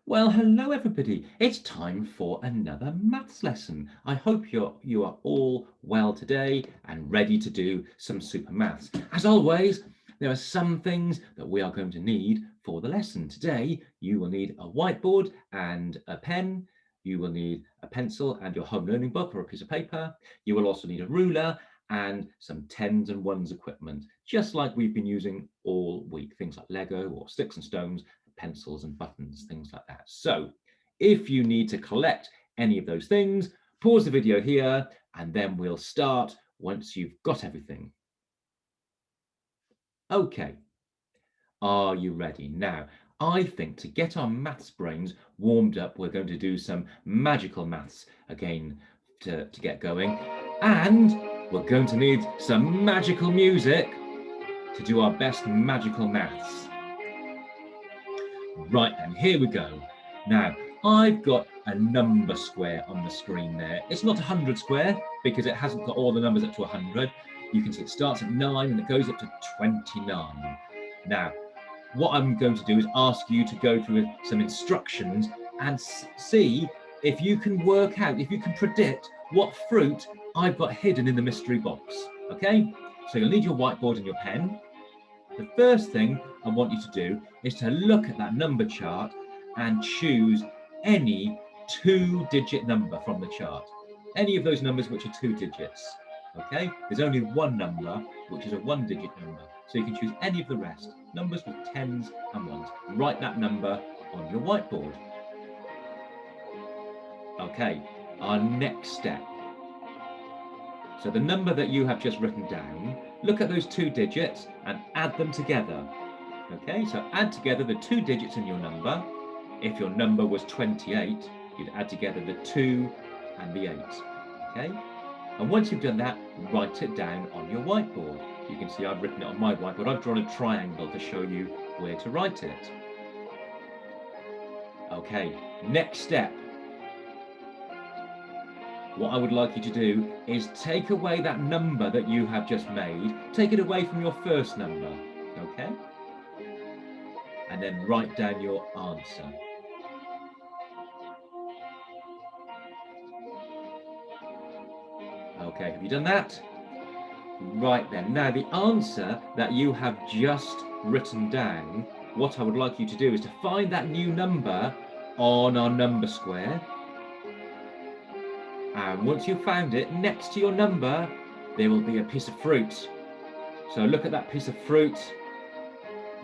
Well, hello everybody. It's time for another maths lesson. I hope you are all well today and ready to do some super maths. As always, there are some things that we are going to need for the lesson. Today, you will need a whiteboard and a pen. You will need a pencil and your home learning book or a piece of paper. You will also need a ruler and some tens and ones equipment, just like we've been using all week, things like Lego or sticks and stones, pencils and buttons, things like that. So if you need to collect any of those things, pause the video here and then we'll start once you've got everything. Okay, are you ready? Now, I think to get our maths brains warmed up, we're going to do some magical maths again to get going. And we're going to need some magical music to do our best magical maths. Right, and here we go. Now, I've got a number square on the screen there. It's not 100 square because it hasn't got all the numbers up to 100. You can see it starts at 9 and it goes up to 29. Now, what I'm going to do is ask you to go through some instructions and see if you can work out, if you can predict what fruit I've got hidden in the mystery box. Okay, so you'll need your whiteboard and your pen. The first thing I want you to do is to look at that number chart and choose any two-digit number from the chart. Any of those numbers which are 2 digits. Okay, there's only one number which is a 1-digit number, so you can choose any of the rest. Numbers with tens and ones. Write that number on your whiteboard. Okay, our next step. So the number that you have just written down, look at those 2 digits and add them together. Okay, so add together the 2 digits in your number. If your number was 28, you'd add together the 2 and the 8. Okay, and once you've done that, write it down on your whiteboard. You can see I've written it on my whiteboard. I've drawn a triangle to show you where to write it. Okay, next step. What I would like you to do is take away that number that you have just made, take it away from your first number, okay? And then write down your answer. Okay, have you done that? Right then, now the answer that you have just written down, what I would like you to do is to find that new number on our number square. And once you've found it, next to your number, there will be a piece of fruit. So look at that piece of fruit.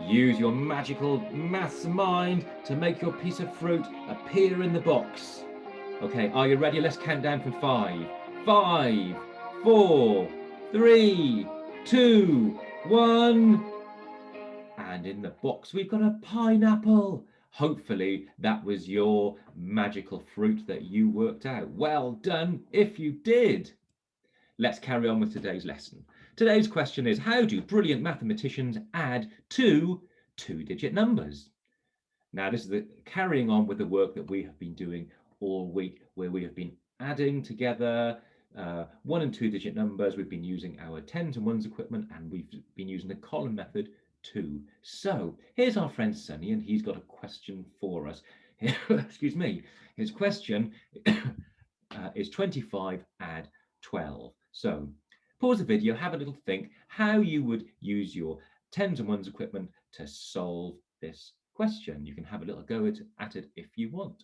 Use your magical maths mind to make your piece of fruit appear in the box. Okay, are you ready? Let's count down from 5. 5, 4, 3, 2, 1. And in the box, we've got a pineapple. Hopefully that was your magical fruit that you worked out. Well done if you did. Let's carry on with today's lesson. Today's question is, how do brilliant mathematicians add two two-digit numbers? Now, this is carrying on with the work that we have been doing all week, where we have been adding together 1 and 2-digit numbers. We've been using our tens and ones equipment, and we've been using the column method too. So here's our friend Sunny, and he's got a question for us. Excuse me. His question is 25 add 12. So pause the video, have a little think how you would use your tens and ones equipment to solve this question. You can have a little go at it if you want.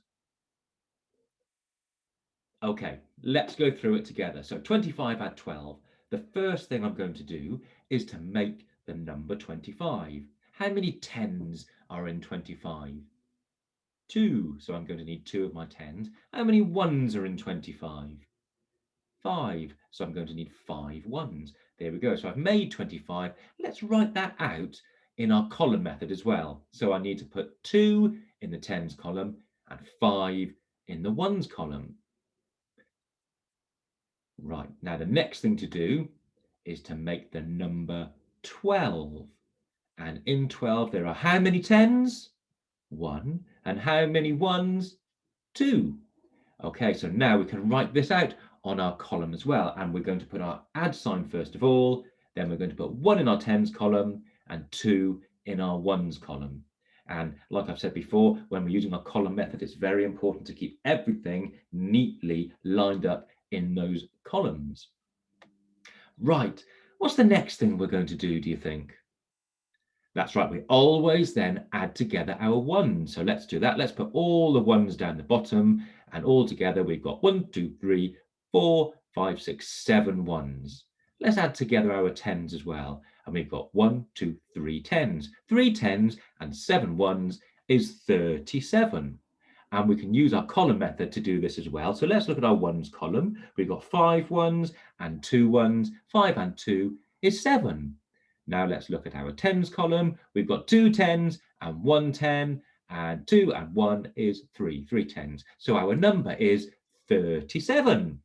Okay, let's go through it together. So 25 add 12. The first thing I'm going to do is to make the number 25. How many tens are in 25? 2. So I'm going to need 2 of my tens. How many ones are in 25? 5. So I'm going to need 5 ones. There we go. So I've made 25. Let's write that out in our column method as well. So I need to put 2 in the tens column and 5 in the ones column. Right, now the next thing to do is to make the number 12. And in 12 there are how many tens? 1. And how many ones? 2. Okay, so now we can write this out on our column as well. And we're going to put our add sign first of all, then we're going to put 1 in our tens column and 2 in our ones column. And like I've said before, when we're using our column method, it's very important to keep everything neatly lined up in those columns. Right, what's the next thing we're going to do you think? That's right, we always then add together our ones. So let's do that. Let's put all the ones down the bottom, and all together we've got 1, 2, 3, 4, 5, 6, 7 ones. Let's add together our tens as well. And we've got 1, 2, 3 tens. 3 tens and 7 ones is 37. And we can use our column method to do this as well. So let's look at our ones column. We've got 5 ones and 2 ones. 5 and 2 is 7. Now let's look at our tens column. We've got 2 tens and 1 10, and 2 and 1 is 3 tens. So our number is 37.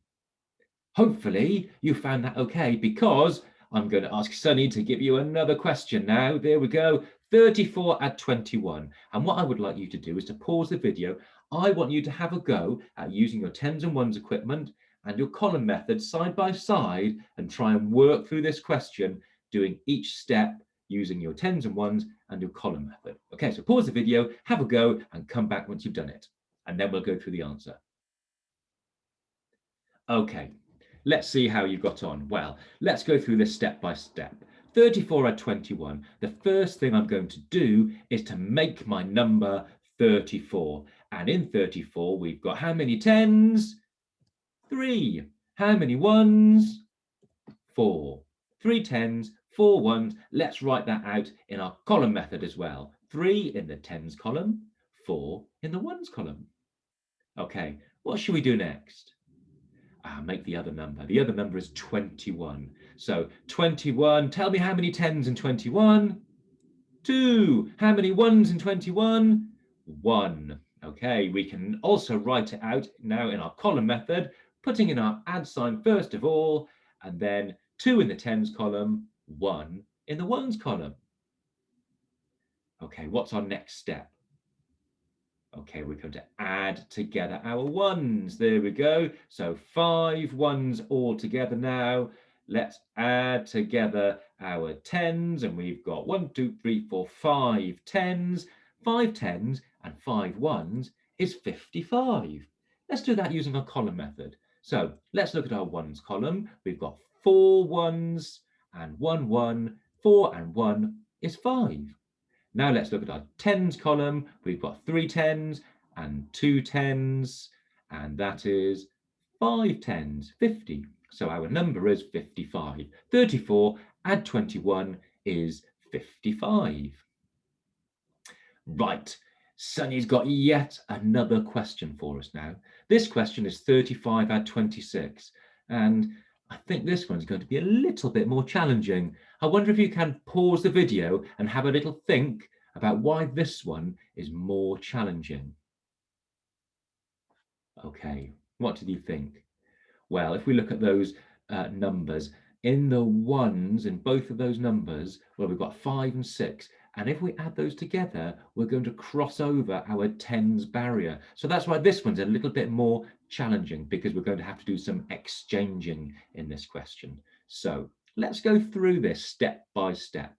Hopefully you found that okay, because I'm going to ask Sunny to give you another question now. There we go. 34 add 21. And what I would like you to do is to pause the video. I want you to have a go at using your tens and ones equipment and your column method side by side and try and work through this question, doing each step using your tens and ones and your column method. Okay, so pause the video, have a go, and come back once you've done it. And then we'll go through the answer. Okay, let's see how you got on. Well, let's go through this step by step. 34 add 21. The first thing I'm going to do is to make my number 34. And in 34, we've got how many tens? 3. How many ones? 4. 3 tens, 4 ones. Let's write that out in our column method as well. 3 in the tens column, 4 in the ones column. Okay, what should we do next? Make the other number. The other number is 21. So 21, tell me how many tens in 21? 2. How many ones in 21? 1. Okay, we can also write it out now in our column method, putting in our add sign first of all, and then 2 in the tens column, 1 in the ones column. Okay, what's our next step? Okay, we're going to add together our ones. There we go. So 5 ones all together now. Let's add together our tens, and we've got 1, 2, 3, 4, 5 tens. 5 tens and 5 ones is 55. Let's do that using our column method. So let's look at our ones column. We've got 4 ones and 1 1. 4 and 1 is 5. Now let's look at our tens column. We've got 3 tens and 2 tens, and that is 5 tens, 50. So our number is 55. 34 add 21 is 55. Right, Sunny's got yet another question for us now. This question is 35 add 26. And I think this one's going to be a little bit more challenging. I wonder if you can pause the video and have a little think about why this one is more challenging. Okay, what did you think? Well, if we look at those numbers, in the ones in both of those numbers, well, we've got 5 and 6. And if we add those together, we're going to cross over our tens barrier. So that's why this one's a little bit more challenging, because we're going to have to do some exchanging in this question. So let's go through this step by step.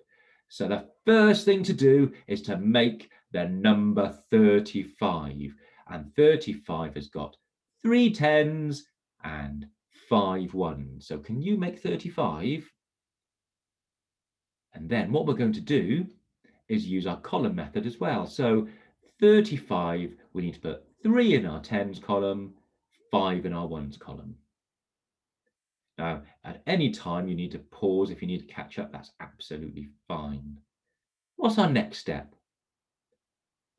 So the first thing to do is to make the number 35. And 35 has got 3 tens and 5 ones. So can you make 35? And then what we're going to do is use our column method as well. So 35, we need to put 3 in our tens column, 5 in our ones column. Now, at any time you need to pause if you need to catch up, that's absolutely fine. What's our next step?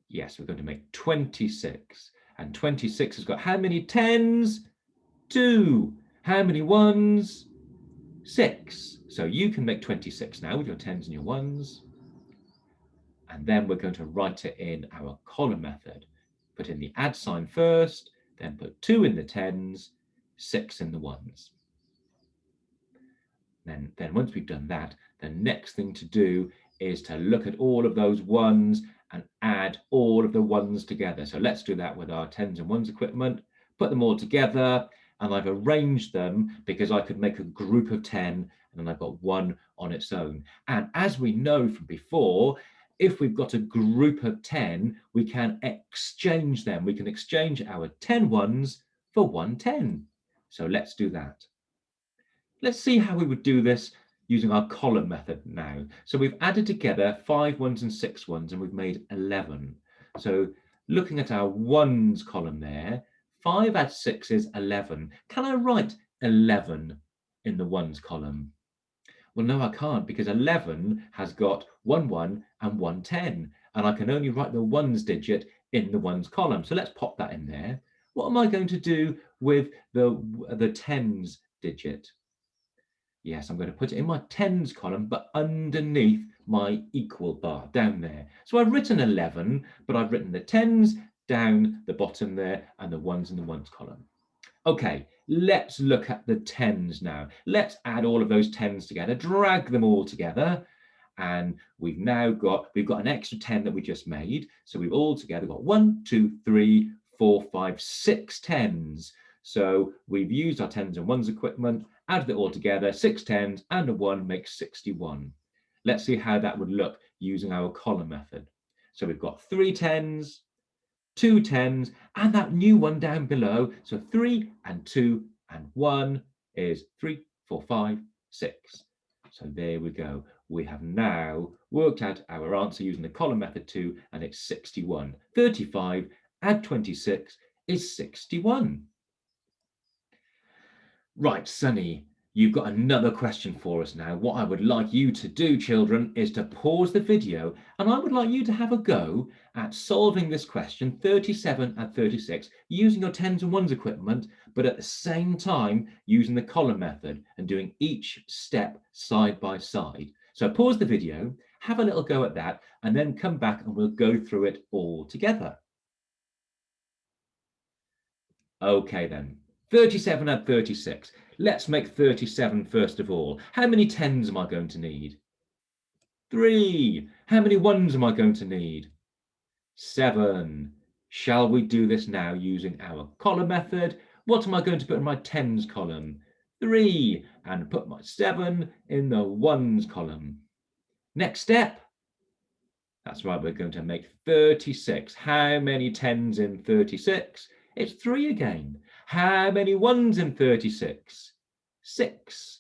Yes, we're going to make 26. And 26 has got how many tens? 2. How many ones? 6. So you can make 26 now with your tens and your ones. And then we're going to write it in our column method. Put in the add sign first, then put 2 in the tens, 6 in the ones. Then once we've done that, the next thing to do is to look at all of those ones and add all of the ones together. So let's do that with our tens and ones equipment, put them all together, and I've arranged them because I could make a group of 10, and then I've got 1 on its own. And as we know from before, if we've got a group of 10, we can exchange them. We can exchange our 10 ones for 1 10. So let's do that. Let's see how we would do this using our column method now. So we've added together 5 ones and 6 ones, and we've made 11. So looking at our ones column there, 5 add 6 is 11. Can I write 11 in the ones column? Well, no, I can't, because 11 has got 1 1 and 1 10, and I can only write the ones digit in the ones column. So let's pop that in there. What am I going to do with the tens digit? Yes, I'm going to put it in my tens column, but underneath my equal bar down there. So I've written 11, but I've written the tens down the bottom there and the ones in the ones column. Okay, let's look at the tens now. Let's add all of those tens together, drag them all together, and we've got an extra 10 that we just made. So we've all together got 1, 2, 3, 4, 5, 6 tens. So we've used our tens and ones equipment, added it all together, 6 tens and a 1 makes 61. Let's see how that would look using our column method. So we've got 3 tens, 2 tens, and that new one down below. So 3 and 2 and 1 is 3, 4, 5, 6. So there we go. We have now worked out our answer using the column method too, and it's 61. 35 add 26 is 61. Right, Sunny, you've got another question for us now. What I would like you to do, children, is to pause the video, and I would like you to have a go at solving this question 37 and 36 using your tens and ones equipment, but at the same time using the column method and doing each step side by side. So pause the video, have a little go at that, and then come back and we'll go through it all together. Okay then. 37 and 36. Let's make 37 first of all. How many tens am I going to need? 3. How many ones am I going to need? 7. Shall we do this now using our column method? What am I going to put in my tens column? 3. And put my 7 in the ones column. Next step. That's right, we're going to make 36. How many tens in 36? It's 3 again. How many ones in 36? 6.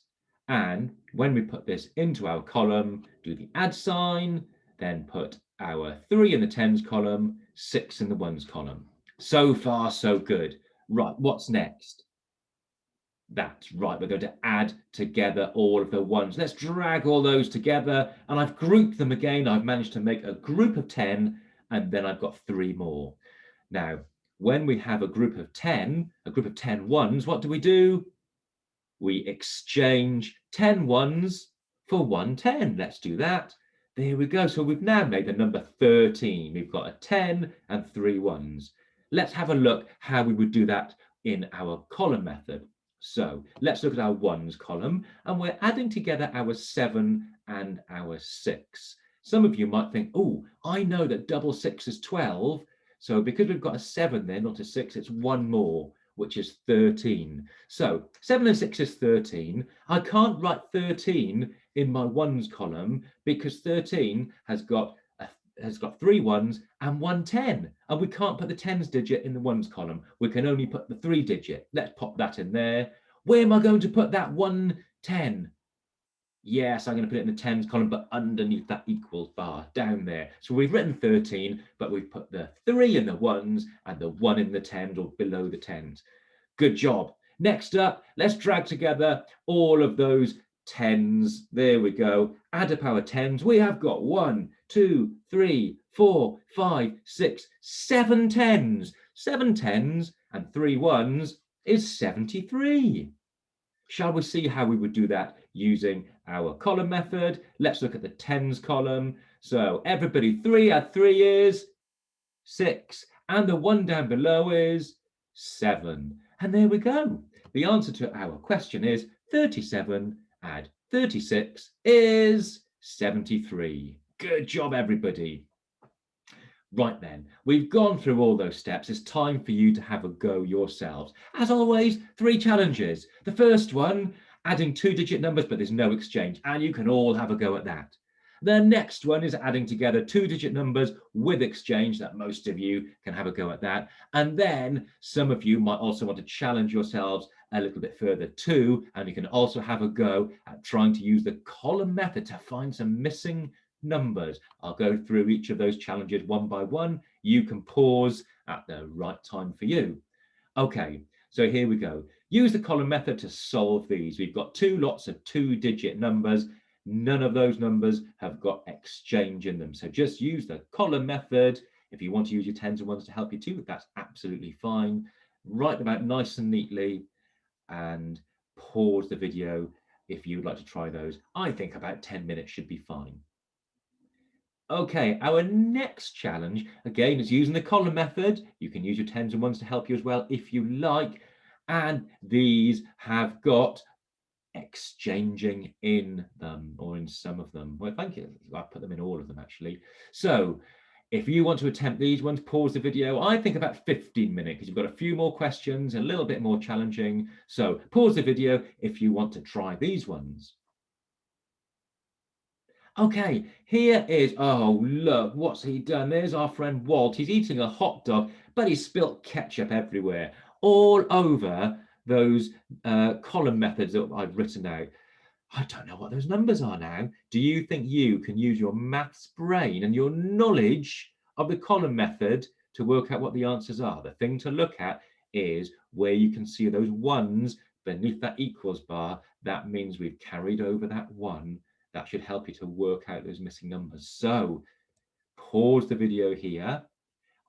And when we put this into our column, do the add sign, then put our 3 in the tens column, 6 in the ones column. So far, so good. Right, what's next? That's right, we're going to add together all of the ones. Let's drag all those together, and I've grouped them again. I've managed to make a group of 10, and then I've got 3 more. Now, when we have a group of 10 ones, what do? We exchange 10 ones for 1 10. Let's do that. There we go. So we've now made the number 13. We've got a 10 and 3 ones. Let's have a look how we would do that in our column method. So let's look at our ones column, and we're adding together our 7 and our 6. Some of you might think, oh, I know that double 6 is 12. So because we've got a 7 there, not a 6, it's 1 more, which is 13. So 7 and 6 is 13. I can't write 13 in my ones column because 13 has got 3 ones and 1 10, and we can't put the tens digit in the ones column. We can only put the 3 digit. Let's pop that in there. Where am I going to put that 1 10? Yes, I'm going to put it in the tens column, but underneath that equals bar down there. So we've written 13, but we've put the 3 in the ones and the 1 in the tens or below the tens. Good job. Next up, let's drag together all of those tens. There we go. Add up our tens. We have got 1, 2, 3, 4, 5, 6, 7 tens. 7 tens and 3 ones is 73. Shall we see how we would do that using our column method? Let's look at the tens column. So everybody, 3 add 3 is 6, and the 1 down below is 7. And there we go. The answer to our question is 37 add 36 is 73. Good job, everybody. Right then, we've gone through all those steps. It's time for you to have a go yourselves. As always, 3 challenges. The first one, adding 2-digit numbers, but there's no exchange, and you can all have a go at that. The next one is adding together two-digit numbers with exchange, that most of you can have a go at that. And then some of you might also want to challenge yourselves a little bit further too, and you can also have a go at trying to use the column method to find some missing numbers. I'll go through each of those challenges one by one. You can pause at the right time for you. Okay, so here we go. Use the column method to solve these. We've got two lots of two-digit numbers. None of those numbers have got exchange in them. So just use the column method. If you want to use your tens and ones to help you too, that's absolutely fine. Write them out nice and neatly and pause the video if you would like to try those. I think about 10 minutes should be fine. Okay, our next challenge, again, is using the column method. You can use your tens and ones to help you as well if you like. And these have got exchanging in them, or in some of them. Well, thank you. I put them in all of them, actually. So if you want to attempt these ones, pause the video. I think about 15 minutes, because you've got a few more questions, a little bit more challenging. So pause the video if you want to try these ones. Okay, here is, oh, look, what's he done? There's our friend Walt. He's eating a hot dog, but he's spilt ketchup everywhere, all over those column methods that I've written out. I don't know what those numbers are now. Do you think you can use your maths brain and your knowledge of the column method to work out what the answers are? The thing to look at is where you can see those ones beneath that equals bar. That means we've carried over that one. That should help you to work out those missing numbers. So pause the video here.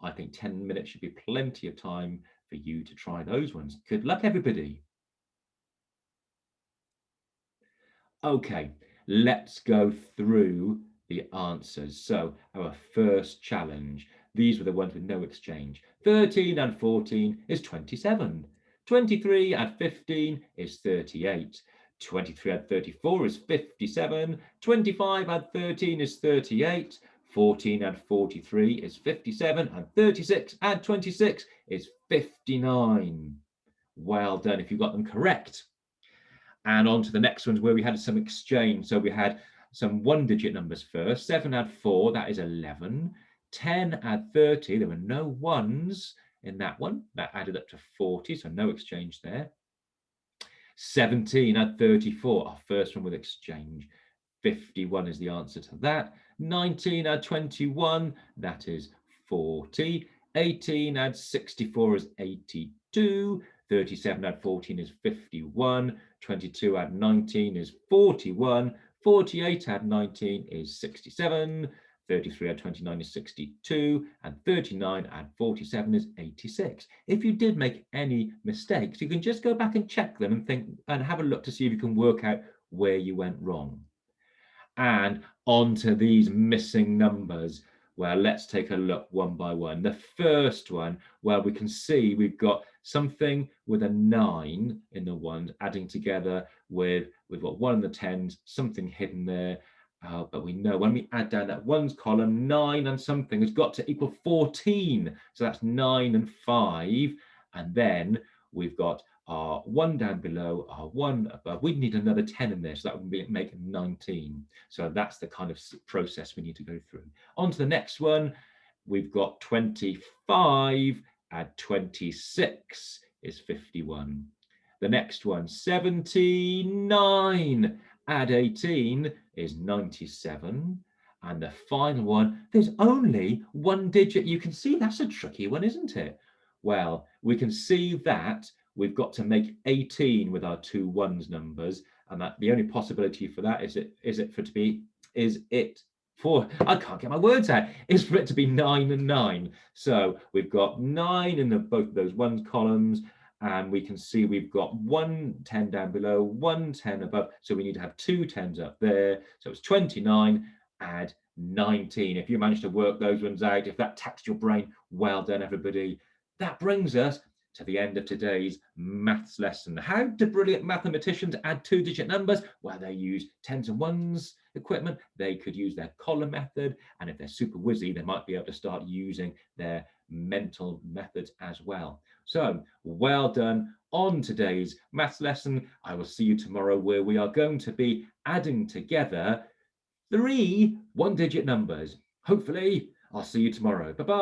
I think 10 minutes should be plenty of time for you to try those ones. Good luck, everybody. Okay, let's go through the answers. So our first challenge, these were the ones with no exchange. 13 and 14 is 27. 23 and 15 is 38. 23 and 34 is 57. 25 and 13 is 38. 14 and 43 is 57. And 36 and 26 is 59. Well done if you got them correct. And on to the next ones where we had some exchange. So we had some one-digit numbers first. 7 add 4, that is 11. 10 add 30, there were no ones in that one. That added up to 40, so no exchange there. 17 add 34, our first one with exchange. 51 is the answer to that. 19 add 21, that is 40. 18 add 64 is 82. 37 add 14 is 51. 22 add 19 is 41. 48 add 19 is 67. 33 add 29 is 62, and 39 add 47 is 86. If you did make any mistakes, you can just go back and check them and think and have a look to see if you can work out where you went wrong. And on to these missing numbers. Well, let's take a look one by one. The first one, well, we can see we've got something with a 9 in the ones adding together with, we've got 1 in the tens, something hidden there. But we know when we add down that ones column, 9 and something has got to equal 14. So that's 9 and 5. And then we've got our 1 down below, our 1 above. We need another 10 in there, so that would make 19. So that's the kind of process we need to go through. On to the next one. We've got 25 add 26 is 51. The next one, 79 add 18 is 97. And the final one, there's only one digit. You can see that's a tricky one, isn't it? Well, we can see that we've got to make 18 with our two ones numbers, and that the only possibility for that is I can't get my words out, is for it to be 9 and 9. So we've got 9 in both of those ones columns, and we can see we've got 1 10 down below, 1 10 above, so we need to have 2 10s up there. So it's 29 add 19. If you manage to work those ones out, if that taxed your brain, well done, everybody. That brings us to the end of today's maths lesson. How do brilliant mathematicians add two-digit numbers? Well, they use tens and ones equipment. They could use their column method. And if they're super whizzy, they might be able to start using their mental methods as well. So well done on today's maths lesson. I will see you tomorrow, where we are going to be adding together 3 one-digit numbers. Hopefully, I'll see you tomorrow. Bye-bye.